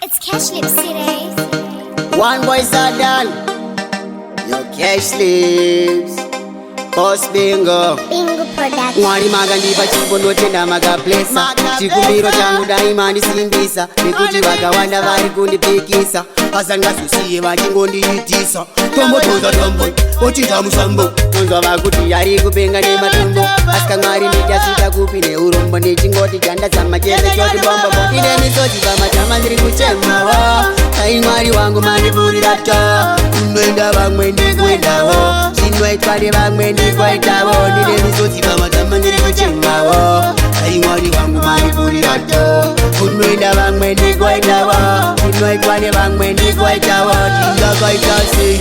It's Cash Lips today. One voice are done. Your Cash Lips. Boss Bingo. Bingo Production. Mwari magandipa chipondo tenda magaplesa. Chikumbiro changu daima ndisimbisa. Nikuti vakawanda vari kundipikisa. Asangasusiye vachingondiitisa. Tombo toza tombo, ochita musambo. Tonzwa vakuti yari kupenga nematumbo. Asika mwari ndichasvika kupi neurombo. Ndichingoti chandazama chese choti bombo. Ine misoti pamatama ndiri kuchemawo. Ai mwari wangu mandipurira to. Unoenda vamwe ndikuendawo. Chinoitwa nevamwe ndikuendawo. Ndine misoti pamatama ndiri kuchemawo. Ai mwari wangu mandipurira to. Unoenda vamwe ndikuendawo. Chinoitwa nevamwe ndikuendawo. Ndingakaita sei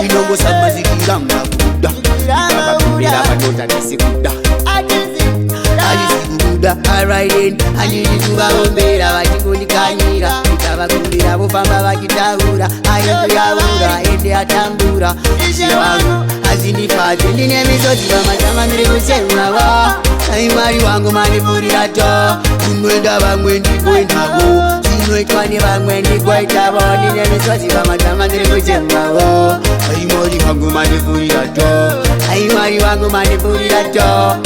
inongosambazikira mbakuda. Ndavakurira vanota ndisikuda. Andisikuda araiden andidikuvaombera vachikundikanyira. Ndikavakumbira vofamba vachitaura. Ayekuyavura ende atambura. Ishe wangu azindifadze ndine misodzi pamatama ndiri kuchemawo. Ai mwari wangu mandipurira to. Unoenda vamwe ndikuendawo. Chinoitwa nevamwe ndikuendawo. Ndine misodzi pamatama ndiri kuchemawo. Ai mwari wangu mandipurira to. Ai mwari wangu mandipurira to.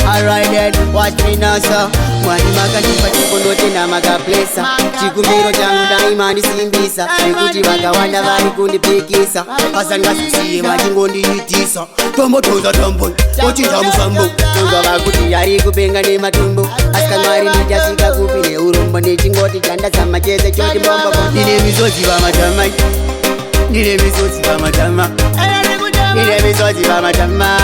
Alright then, watch me now so. Mwari makandipa chipondo tena makaplesa. Chikumbiro changu daima ndisimbisa. Nekuti vakawanda vari kundipikisa. Asangasusiye vachingondiitisa. Tombo toza tombo, ochita musambo. Tonzwa vakuti yari kupenga nematumbo. Asika mwari ndichasvika kupi neurombo. Ndichingoti chandazama chese choti bombo. Ndine misodzi pamatama. Ndine misodzi pamatama. Ndine misodzi pamatama.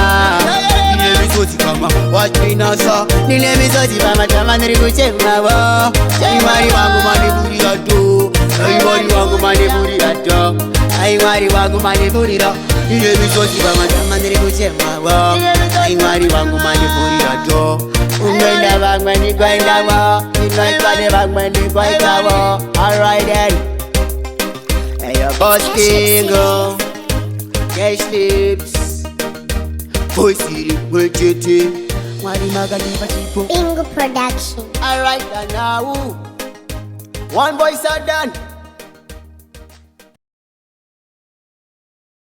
Ndine misodzi pama. Watch me now so. Ndine misodzi pamatama ndiri kuchemawo. Ai mwari wangu mandipurira to. Ai mwari wangu mandipurira to. Ai mwari wangu mandipurira. Ndine misodzi pamatama ndiri kuchemawo. Ai mwari wangu mandipurira to. Unoenda vamwe ndikuendawo. Ndinoitwa nevamwe ndikuendawo. Alright then. Hey, your boss Bingo. Cash Lips. Voice it, wechete. Mwari magandipa chipo. Bingo Production. Alright now. One voice are done.